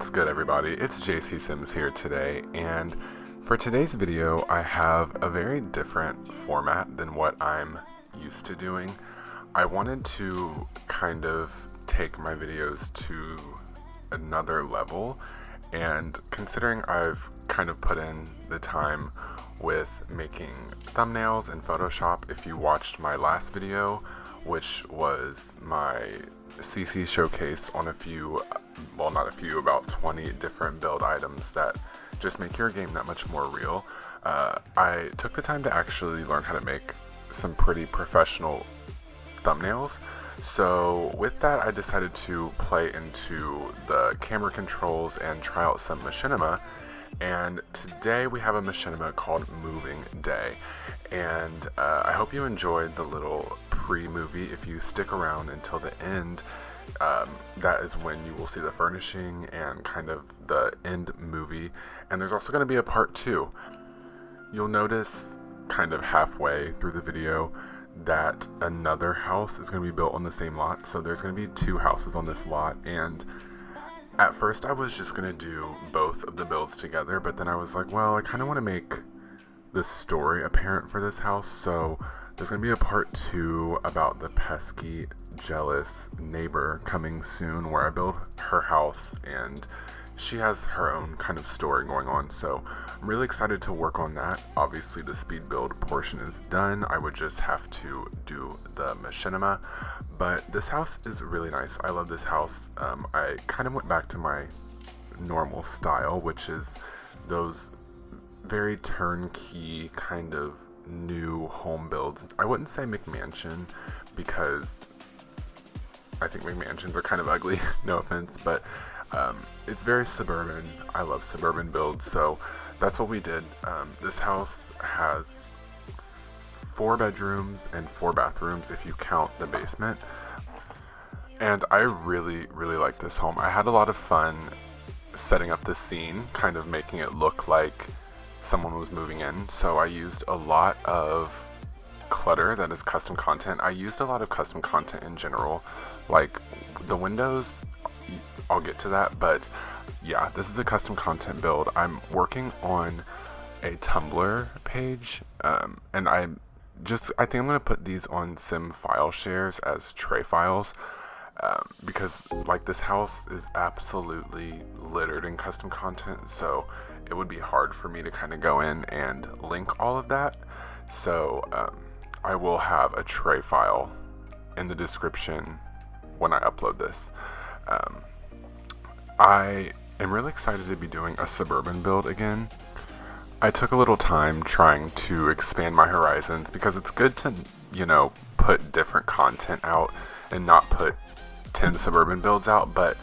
What's good, everybody? It's JC Sims here today, and for today's video I have a very different format than what I'm used to doing. I wanted to kind of take my videos to another level, and considering I've kind of put in the time with making thumbnails in Photoshop, if you watched my last video, which was my CC showcase on about 20 different build items that just make your game that much more real. I took the time to actually learn how to make some pretty professional thumbnails. So with that, I decided to play into the camera controls and try out some machinima. And today we have a machinima called Moving Day. And I hope you enjoyed the little pre-movie. If you stick around until the end, that is when you will see the furnishing and kind of the end movie. And there's also going to be a part 2. You'll notice kind of halfway through the video that another house is going to be built on the same lot. So there's going to be 2 houses on this lot, and at first I was just going to do both of the builds together, but then I was like, well, I kind of want to make the story apparent for this house, so there's going to be a part 2 about the pesky, jealous neighbor coming soon, where I build her house and she has her own kind of story going on. So I'm really excited to work on that. Obviously the speed build portion is done. I would just have to do the machinima, but this house is really nice. I love this house. I kind of went back to my normal style, which is those very turnkey kind of new home builds. I wouldn't say McMansion, because I think McMansions are kind of ugly, no offense, but it's very suburban. I love suburban builds, so that's what we did. This house has 4 bedrooms and 4 bathrooms if you count the basement, and I really like this home. I had a lot of fun setting up the scene, kind of making it look like someone was moving in. So I used a lot of clutter that is custom content. I used a lot of custom content in general, like the windows. I'll get to that, but yeah, this is a custom content build. I'm working on a TUMBLR page, and I think I'm going to put these on Sim file shares as tray files, because like this house is absolutely littered in custom content, so it would be hard for me to kind of go in and link all of that. So I will have a tray file in the description when I upload this. I am really excited to be doing a suburban build again. I took a little time trying to expand my horizons, because it's good to, you know, put different content out and not put 10 suburban builds out, but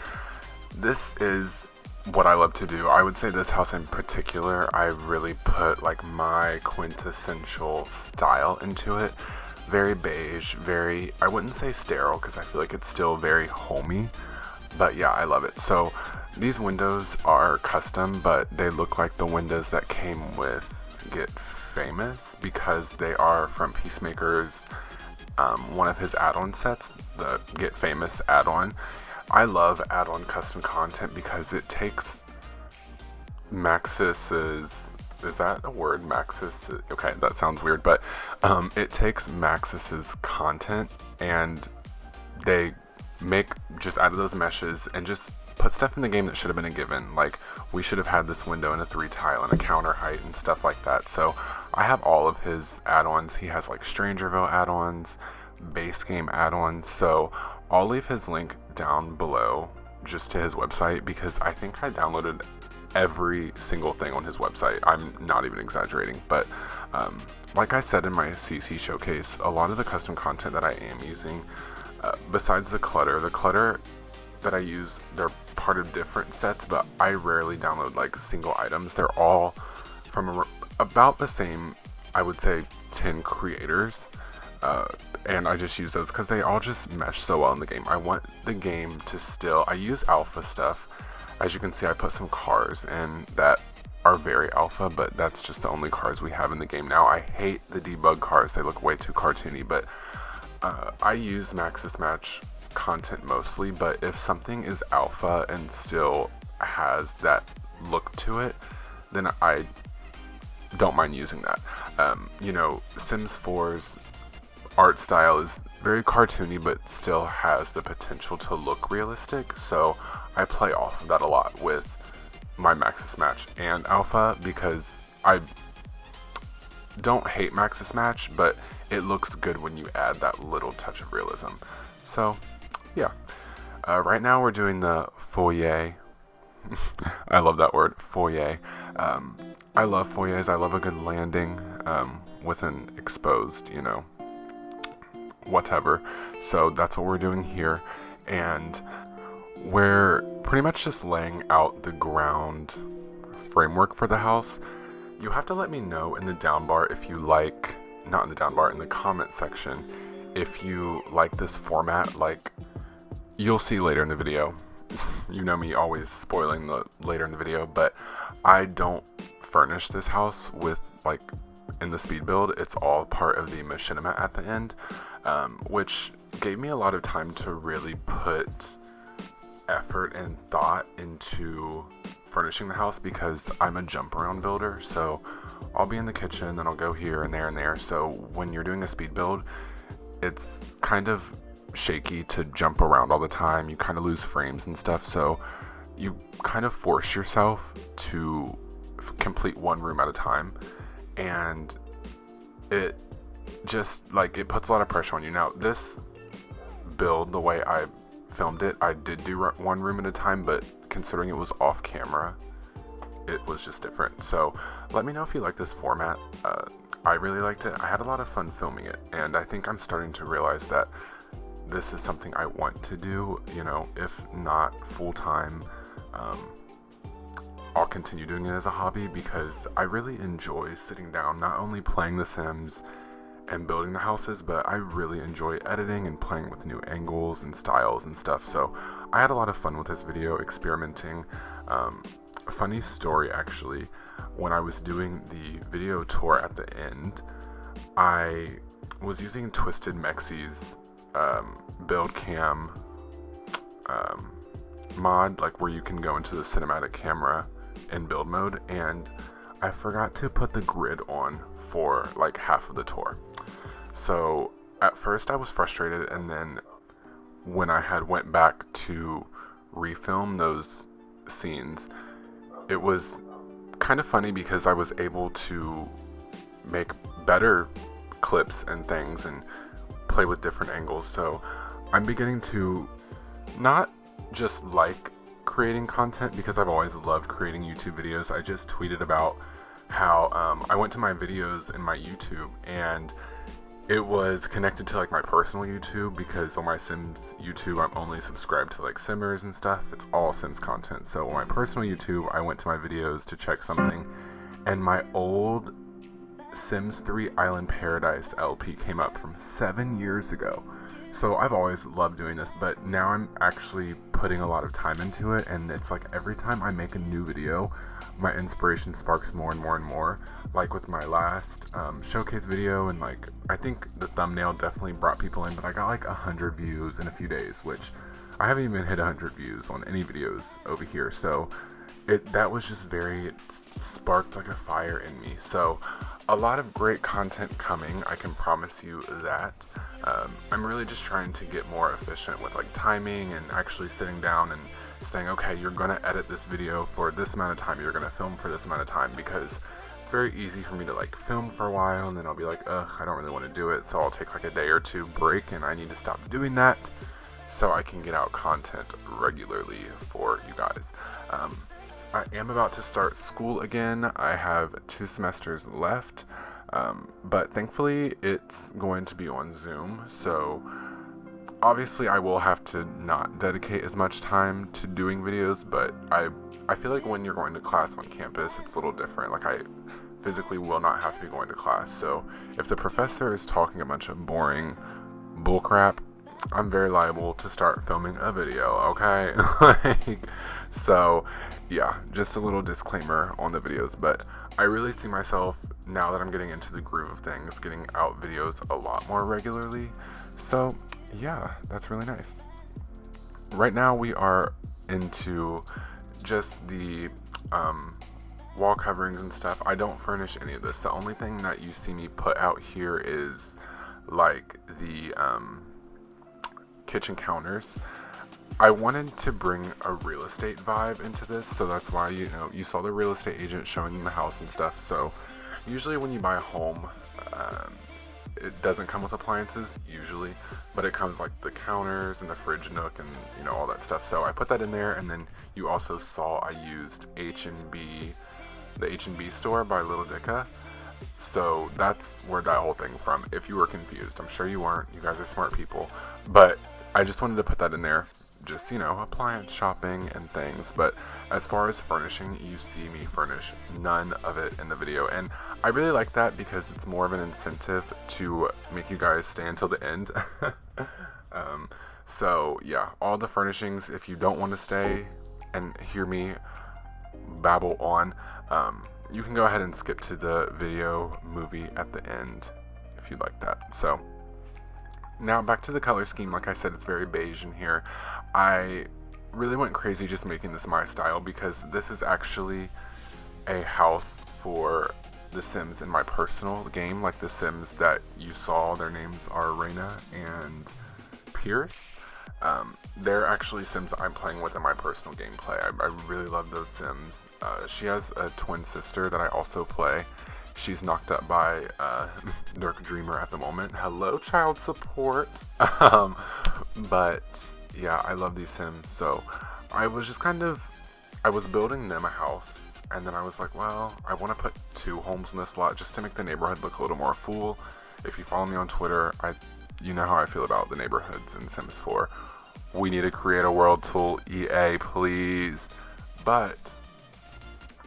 this is what I love to do. I would say this house in particular, I really put like my quintessential style into it. Very beige, very, I wouldn't say sterile, because I feel like it's still very homey, but yeah, I love it. So these windows are custom, but they look like the windows that came with Get Famous, because they are from Peacemaker's one of his add-on sets, the Get Famous add-on. I love add-on custom content because it takes Maxis's, is that a word, Maxis? Okay, that sounds weird, but it takes Maxis's content and they make just out of those meshes and just put stuff in the game that should have been a given. Like, we should have had this window in a 3 tile and a counter height and stuff like that. So I have all of his add-ons. He has like Strangerville add-ons, base game add-ons, so I'll leave his link down below just to his website, because I think I downloaded every single thing on his website. I'm not even exaggerating, but like I said in my CC showcase, a lot of the custom content that I am using, besides the clutter that I use, they're part of different sets, but I rarely download like single items. They're all from about the same, I would say, 10 creators, and I just use those because they all just mesh so well in the game. I want the game to still, I use alpha stuff. As you can see, I put some cars in that are very alpha, but that's just the only cars we have in the game now. I hate the debug cars, they look way too cartoony, but I use Maxis Match content mostly, but if something is alpha and still has that look to it, then I don't mind using that. You know, Sims 4's art style is very cartoony but still has the potential to look realistic, so I play off of that a lot with my Maxis Match and Alpha, because I don't hate Maxis Match, but it looks good when you add that little touch of realism. So yeah, right now we're doing the foyer. I love that word, foyer. I love foyers. I love a good landing with an exposed, you know, whatever. So that's what we're doing here, and we're pretty much just laying out the ground framework for the house. You have to let me know in the down bar if you like, not in the down bar, in the comment section, if you like this format. Like, you'll see later in the video. You know me always spoiling the later in the video, but I don't furnish this house with, like, in the speed build. It's all part of the machinima at the end, which gave me a lot of time to really put effort and thought into furnishing the house, because I'm a jump around builder. So I'll be in the kitchen, then I'll go here and there and there. So when you're doing a speed build, it's kind of shaky to jump around all the time. You kind of lose frames and stuff, so you kind of force yourself to complete one room at a time, and it just, like, it puts a lot of pressure on you. Now this build, the way I filmed it, I did do one room at a time, but considering it was off camera, it was just different. So let me know if you like this format. I really liked it. I had a lot of fun filming it, and I think I'm starting to realize that this is something I want to do, you know, if not full-time. I'll continue doing it as a hobby, because I really enjoy sitting down, not only playing The Sims and building the houses, but I really enjoy editing and playing with new angles and styles and stuff. So I had a lot of fun with this video, experimenting. A funny story, actually, when I was doing the video tour at the end, I was using Twisted Mexi's build cam mod, like where you can go into the cinematic camera in build mode, and I forgot to put the grid on for like half of the tour. So at first I was frustrated, and then when I had went back to refilm those scenes, it was kind of funny because I was able to make better clips and things and play with different angles. So I'm beginning to not just like creating content, because I've always loved creating YouTube videos. I just tweeted about how I went to my videos in my YouTube, and it was connected to like my personal YouTube, because on my Sims YouTube I'm only subscribed to like Simmers and stuff. It's all Sims content. So on my personal YouTube, I went to my videos to check something, and my old Sims 3 Island Paradise LP came up from 7 years ago. So I've always loved doing this, but now I'm actually putting a lot of time into it, and it's like every time I make a new video, my inspiration sparks more and more and more. Like with my last showcase video, and like I think the thumbnail definitely brought people in, but I got like 100 views in a few days, which I haven't even hit 100 views on any videos over here. So that was just it sparked like a fire in me. So a lot of great content coming, I can promise you that. I'm really just trying to get more efficient with like timing and actually sitting down and saying, okay, you're gonna edit this video for this amount of time, you're gonna film for this amount of time, because it's very easy for me to like film for a while and then I'll be like, ugh, I don't really want to do it, so I'll take like a day or two break, and I need to stop doing that so I can get out content regularly for you guys. I am about to start school again. I have 2 semesters left, but thankfully it's going to be on Zoom, so obviously I will have to not dedicate as much time to doing videos, but I feel like when you're going to class on campus, it's a little different. Like, I physically will not have to be going to class, so if the professor is talking a bunch of boring bullcrap, I'm very liable to start filming a video, okay? So yeah, just a little disclaimer on the videos, but I really see myself, now that I'm getting into the groove of things, getting out videos a lot more regularly. So yeah, that's really nice. Right now we are into just the wall coverings and stuff. I don't furnish any of this. The only thing that you see me put out here is like the kitchen counters. I wanted to bring a real estate vibe into this, so that's why, you know, you saw the real estate agent showing them the house and stuff. So usually when you buy a home, it doesn't come with appliances usually, but it comes like the counters and the fridge nook and, you know, all that stuff. So I put that in there, and then you also saw I used the H&B store by Little Dicka. So that's where that whole thing from, if you were confused. I'm sure you weren't. You guys are smart people. But I just wanted to put that in there. Just, you know, appliance shopping and things. But as far as furnishing, you see me furnish none of it in the video. And I really like that because it's more of an incentive to make you guys stay until the end. So yeah, all the furnishings, if you don't want to stay and hear me babble on, you can go ahead and skip to the video movie at the end if you'd like that. So now back to the color scheme. Like I said, it's very beige in here. I really went crazy just making this my style because this is actually a house for the Sims in my personal game, like the Sims that you saw. Their names are Reyna and Pierce. They're actually Sims I'm playing with in my personal gameplay. I really love those Sims. She has a twin sister that I also play. She's knocked up by Dark Dreamer at the moment. Hello, child support. But yeah, I love these Sims. So I was just I was building them a house, and then I was like, well, I want to put 2 homes in this lot just to make the neighborhood look a little more full. If you follow me on Twitter, you know how I feel about the neighborhoods in Sims 4. We need to create a world tool, EA, please. But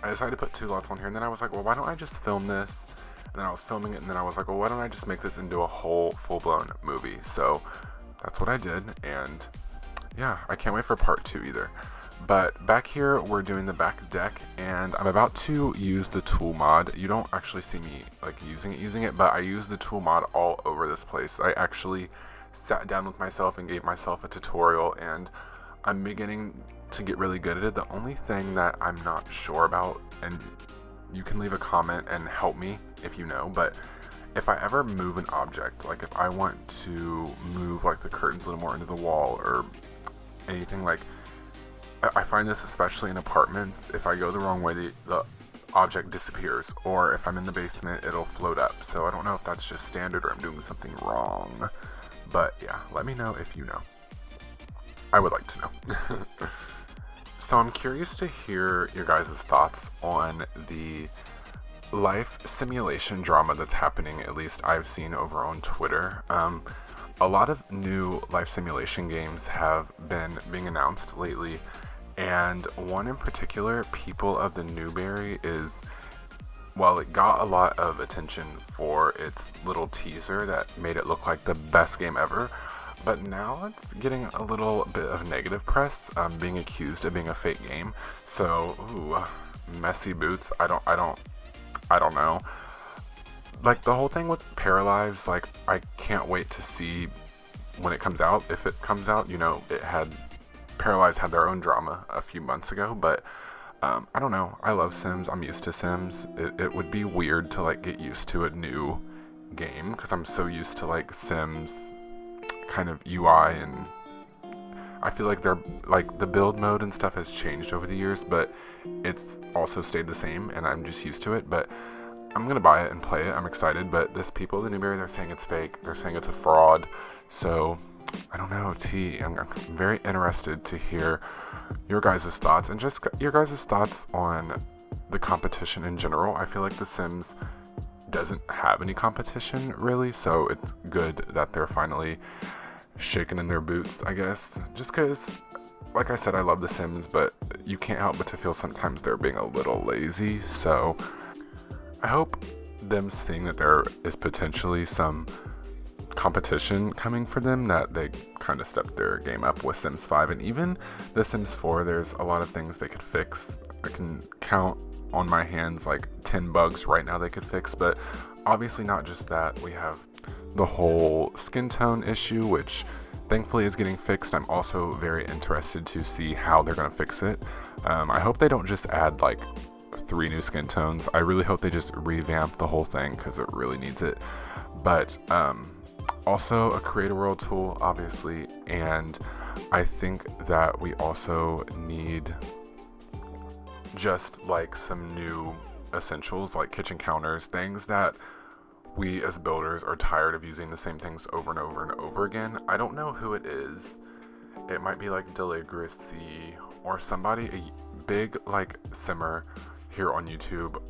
I decided to put 2 lots on here, and then I was like, well, why don't I just film this? And then I was filming it, and then I was like, well, why don't I just make this into a whole full-blown movie? So that's what I did, and yeah, I can't wait for part 2 either. But back here, we're doing the back deck, and I'm about to use the tool mod. You don't actually see me like using it, but I use the tool mod all over this place. I actually sat down with myself and gave myself a tutorial, and I'm beginning to get really good at it. The only thing that I'm not sure about, and you can leave a comment and help me if you know, but if I ever move an object, like if I want to move like the curtains a little more into the wall or anything, like I find this especially in apartments, if I go the wrong way, the object disappears, or if I'm in the basement, it'll float up. So I don't know if that's just standard or I'm doing something wrong, but yeah, let me know if you know. I would like to know. So I'm curious to hear your guys' thoughts on the life simulation drama that's happening, at least I've seen over on Twitter. A lot of new life simulation games have been being announced lately, and one in particular, People of the Newberry, is, well, it got a lot of attention for its little teaser that made it look like the best game ever, but now it's getting a little bit of negative press, being accused of being a fake game. So, ooh, messy boots. I don't know. Like the whole thing with Paralives, like I can't wait to see when it comes out. If it comes out, you know, Paralives had their own drama a few months ago, but I don't know. I love Sims. I'm used to Sims. It would be weird to like get used to a new game because I'm so used to like Sims kind of UI, and I feel like they're like the build mode and stuff has changed over the years, but it's also stayed the same, and I'm just used to it. But I'm gonna buy it and play it. I'm excited. But this People of the Newberry, they're saying it's fake. They're saying it's a fraud. So I don't know, I'm very interested to hear your guys' thoughts, and just your guys' thoughts on the competition in general. I feel like The Sims doesn't have any competition really, so it's good that they're finally shaking in their boots, I guess. Just because, like I said, I love The Sims, but you can't help but to feel sometimes they're being a little lazy. So I hope them seeing that there is potentially some competition coming for them, that they kind of stepped their game up with Sims 5, and even The Sims 4, there's a lot of things they could fix. I can count on my hands like 10 bugs right now they could fix, but obviously not just that. We have the whole skin tone issue, which thankfully is getting fixed. I'm also very interested to see how they're going to fix it. I hope they don't just add like 3 new skin tones. I really hope they just revamp the whole thing because it really needs it. But also a creator world tool, obviously, and I think that we also need just like some new essentials like kitchen counters, things that we as builders are tired of using the same things over and over and over again. I don't know who it is. It might be like Deligracy or somebody, a big like simmer here on YouTube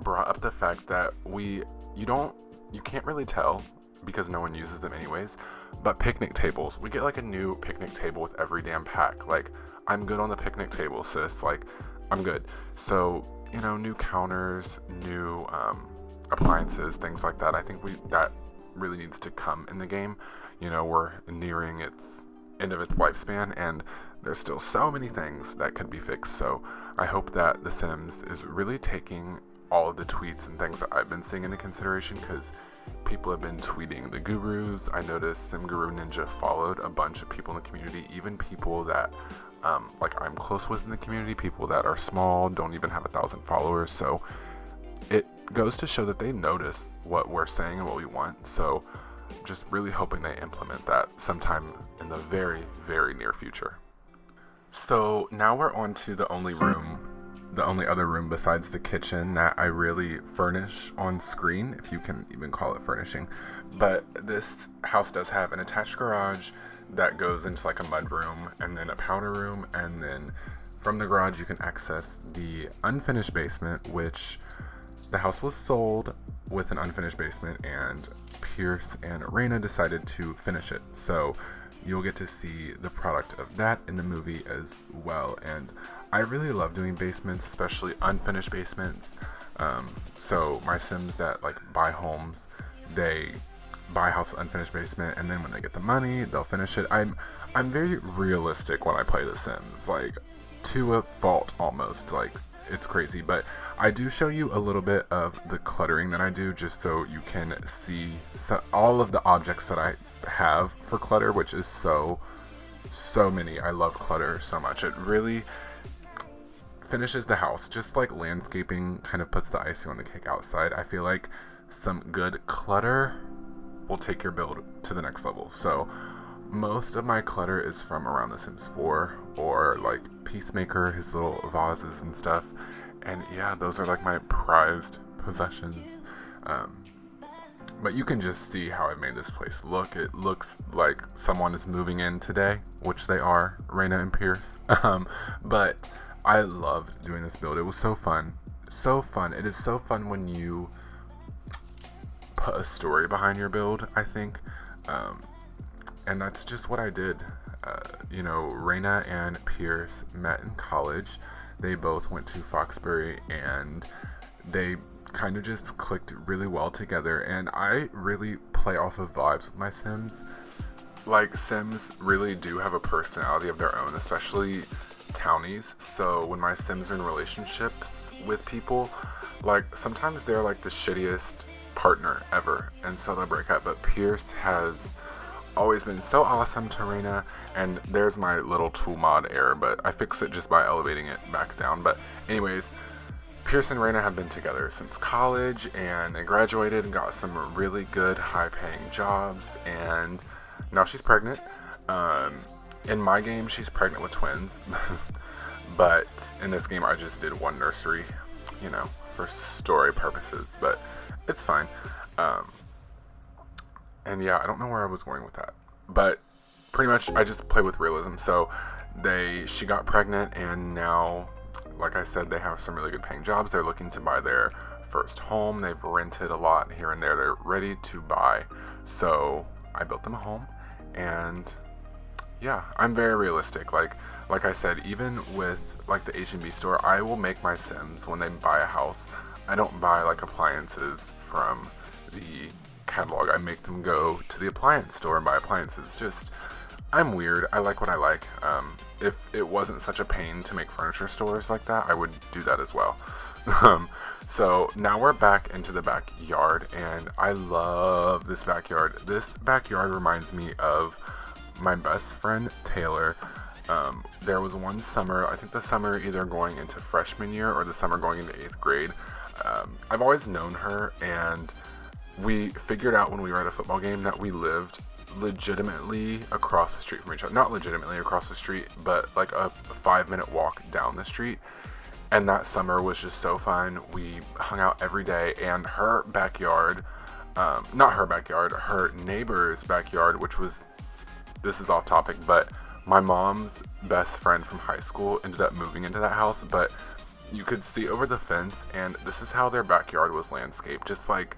brought up the fact that you can't really tell because no one uses them anyways, but picnic tables, we get like a new picnic table with every damn pack. Like, I'm good on the picnic table, sis. Like, I'm good. So, you know, new counters, new appliances, things like that. I think that really needs to come in the game. You know, we're nearing its end of its lifespan, and there's still so many things that could be fixed. So I hope that The Sims is really taking all of the tweets and things that I've been seeing into consideration, because people have been tweeting the gurus. I noticed Sim Guru Ninja followed a bunch of people in the community, even people that like I'm close with in the community, people that are small, don't even have 1,000 followers. So it goes to show that they notice what we're saying and what we want. So just really hoping they implement that sometime in the very, very near future. So now we're on to the only other room besides the kitchen that I really furnish on screen, if you can even call it furnishing. But this house does have an attached garage that goes into like a mud room, and then a powder room, and then from the garage you can access the unfinished basement, which the house was sold with an unfinished basement, and Pierce and Reyna decided to finish it. So you'll get to see the product of that in the movie as well. And I really love doing basements, especially unfinished basements. So my Sims that like buy homes, they buy a house with unfinished basement, and then when they get the money, they'll finish it. I'm very realistic when I play The Sims, like to a fault almost. Like, it's crazy, but I do show you a little bit of the cluttering that I do, just so you can see all of the objects that I have for clutter, which is so many. I love clutter so much. It really finishes the house. Just like landscaping kind of puts the icing on the cake outside, I feel like some good clutter will take your build to the next level. So most of my clutter is from around The Sims 4 or like Peacemaker, his little vases and stuff. And yeah, those are like my prized possessions. But you can just see how I made this place look. It looks like someone is moving in today, which they are, Reyna and Pierce. But I loved doing this build. It was so fun. So fun. It is so fun when you put a story behind your build, I think. And that's just what I did. You know, Reyna and Pierce met in college. They both went to Foxbury, and they kind of just clicked really well together. And I really play off of vibes with my Sims. Like, Sims really do have a personality of their own, especially townies. So when my Sims are in relationships with people, like, sometimes they're like the shittiest partner ever, and so they'll break up. But Pierce has always been so awesome to Reyna, and there's my little tool mod error, but I fix it just by elevating it back down. But anyways, Pierce and Reyna have been together since college, and they graduated and got some really good high-paying jobs, and now she's pregnant. In my game, she's pregnant with twins, but in this game, I just did one nursery, you know, for story purposes, but it's fine. And yeah, I don't know where I was going with that, but pretty much I just play with realism. So she got pregnant, and now, like I said, they have some really good paying jobs. They're looking to buy their first home. They've rented a lot here and there. They're ready to buy. So I built them a home, and yeah, I'm very realistic. Like I said, even with like the H&B store, I will make my Sims, when they buy a house, I don't buy like appliances from the catalog. I make them go to the appliance store and buy appliances. Just, I'm weird. I like what I like. If it wasn't such a pain to make furniture stores like that, I would do that as well. So now we're back into the backyard, and I love this backyard. This backyard reminds me of my best friend Taylor, there was one summer, I think the summer either going into freshman year or the summer going into 8th grade. I've always known her, and we figured out when we were at a football game that we lived legitimately across the street from each other. Not legitimately across the street, but like a 5-minute walk down the street. And that summer was just so fun. We hung out every day, and her backyard, not her backyard, her neighbor's backyard, which was, this is off topic, but my mom's best friend from high school ended up moving into that house, but you could see over the fence, and this is how their backyard was landscaped, just like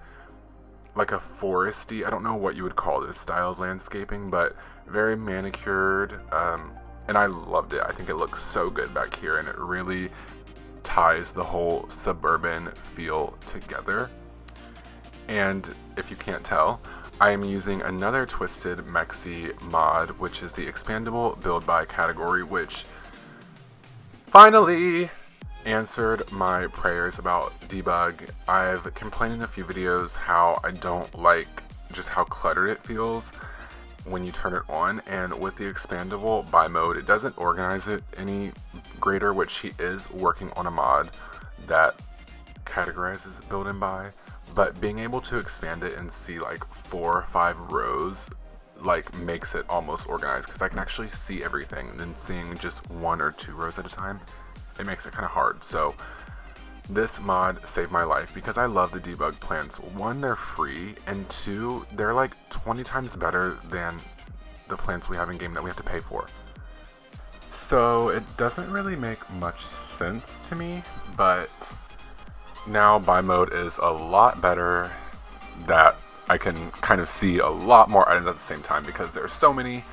a foresty, I don't know what you would call this style of landscaping, but very manicured, and I loved it. I think it looks so good back here, and it really ties the whole suburban feel together. And if you can't tell, I am using another Twisted Mexi mod, which is the expandable build by category, which finally answered my prayers about debug. I've complained in a few videos how I don't like just how cluttered it feels when you turn it on, and with the expandable by mode, it doesn't organize it any greater, which he is working on a mod that categorizes build and by, but being able to expand it and see like 4 or 5 rows like makes it almost organized, because I can actually see everything, and then seeing just 1 or 2 rows at a time, it makes it kind of hard. So this mod saved my life because I love the debug plans. 1, they're free, and 2, they're like 20 times better than the plans we have in game that we have to pay for. So it doesn't really make much sense to me, but now buy mode is a lot better, that I can kind of see a lot more items at the same time, because there's so many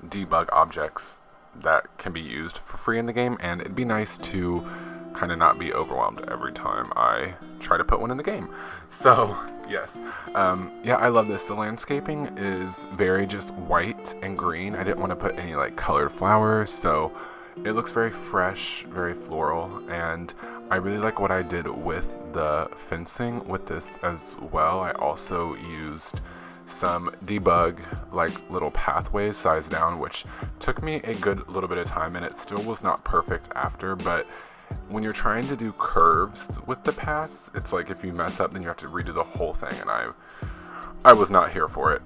debug objects that can be used for free in the game, and it'd be nice to kind of not be overwhelmed every time I try to put one in the game. So yes, yeah, I love this. The landscaping is very just white and green. I didn't want to put any like colored flowers, so it looks very fresh, very floral, and I really like what I did with the fencing with this as well. I also used some debug like little pathways sized down, which took me a good little bit of time, and it still was not perfect after, but when you're trying to do curves with the paths, it's like if you mess up, then you have to redo the whole thing, and I was not here for it.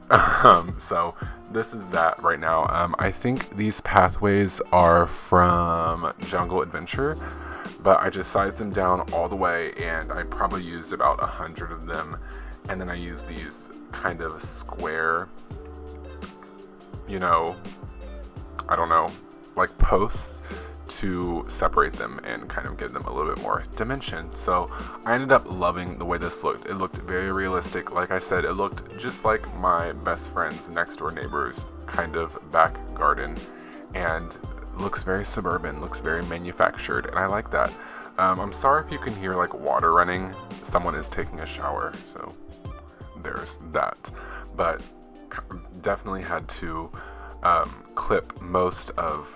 So this is that right now. I think these pathways are from Jungle Adventure, but I just sized them down all the way, and I probably used about 100 of them, and then I used these kind of square, you know, I don't know, like posts to separate them and kind of give them a little bit more dimension. So I ended up loving the way this looked. It looked very realistic. Like I said, it looked just like my best friend's next door neighbor's kind of back garden, and looks very suburban, looks very manufactured, and I like that. I'm sorry if you can hear like water running. Someone is taking a shower, so there's that. But definitely had to clip most of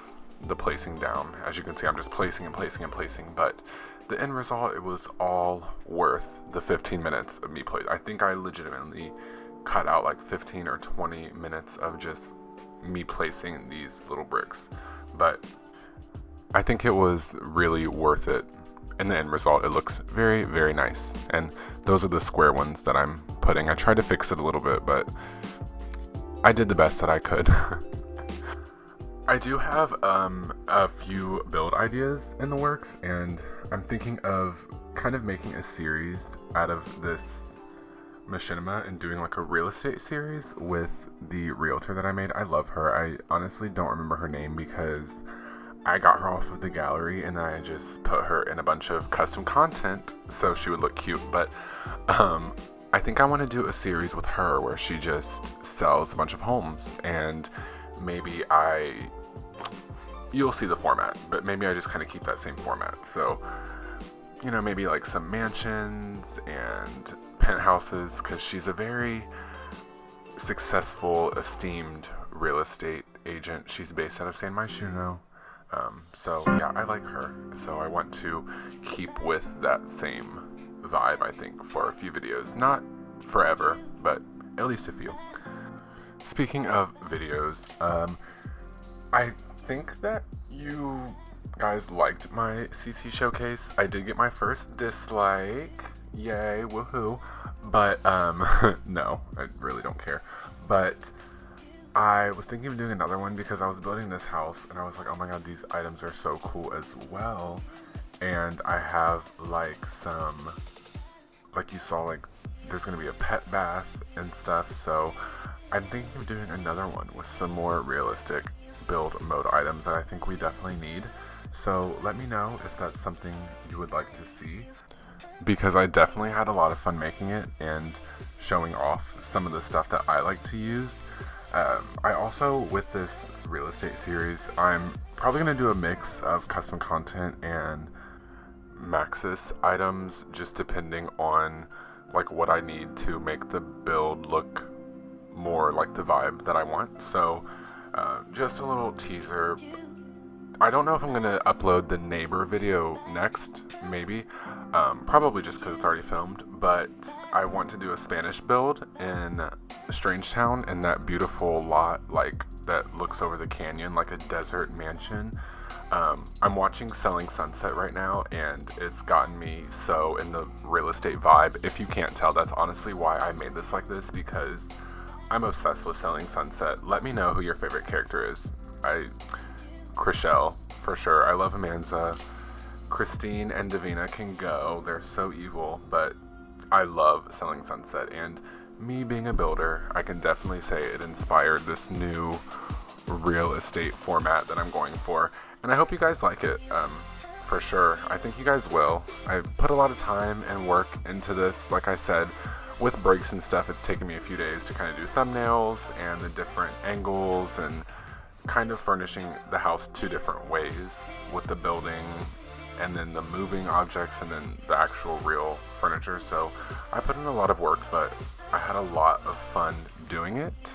the placing down. As you can see, I'm just placing and placing and placing, but the end result, it was all worth the 15 minutes of me playing. I think I legitimately cut out like 15 or 20 minutes of just me placing these little bricks, but I think it was really worth it. In the end result, it looks very, very nice, and those are the square ones that I'm putting. I tried to fix it a little bit, but I did the best that I could. I do have a few build ideas in the works, and I'm thinking of kind of making a series out of this machinima and doing like a real estate series with the realtor that I made. I love her. I honestly don't remember her name because I got her off of the gallery, and then I just put her in a bunch of custom content so she would look cute. But I think I want to do a series with her where she just sells a bunch of homes, and maybe you'll see the format, but maybe I just kind of keep that same format. So, you know, maybe like some mansions and penthouses, because she's a very successful, esteemed real estate agent. She's based out of San Myshuno. So yeah, I like her. So I want to keep with that same vibe, I think, for a few videos. Not forever, but at least a few. Speaking of videos, I think that you guys liked my CC showcase. I did get my first dislike. Yay, woohoo. But, no, I really don't care. But I was thinking of doing another one because I was building this house and I was like, oh my god, these items are so cool as well. And I have like some, like you saw, like there's gonna be a pet bath and stuff. So I'm thinking of doing another one with some more realistic build mode items that I think we definitely need. So let me know if that's something you would like to see, because I definitely had a lot of fun making it and showing off some of the stuff that I like to use. I also, with this real estate series, I'm probably going to do a mix of custom content and Maxis items, just depending on like what I need to make the build look more like the vibe that I want. So just a little teaser. I don't know if I'm going to upload the neighbor video next, maybe, probably just because it's already filmed, but I want to do a Spanish build in Strangetown, in that beautiful lot like that looks over the canyon like a desert mansion. I'm watching Selling Sunset right now, and it's gotten me so in the real estate vibe. If you can't tell, that's honestly why I made this like this, because I'm obsessed with Selling Sunset. Let me know who your favorite character is. Chriselle, for sure. I love Amanza. Christine and Davina can go. They're so evil, but I love Selling Sunset. And me being a builder, I can definitely say it inspired this new real estate format that I'm going for. And I hope you guys like it, for sure. I think you guys will. I put a lot of time and work into this. Like I said, with breaks and stuff, it's taken me a few days to kind of do thumbnails and the different angles and kind of furnishing the house two different ways, with the building and then the moving objects and then the actual real furniture. So I put in a lot of work, but I had a lot of fun doing it.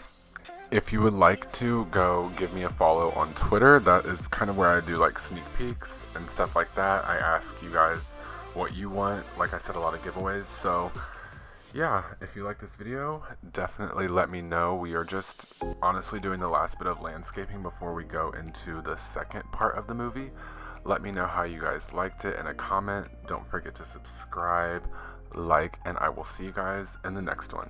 If you would like to go give me a follow on Twitter, that is kind of where I do like sneak peeks and stuff like that. I ask you guys what you want. Like I said, a lot of giveaways. So yeah, if you like this video, definitely let me know. We are just honestly doing the last bit of landscaping before we go into the second part of the movie. Let me know how you guys liked it in a comment. Don't forget to subscribe, like, and I will see you guys in the next one.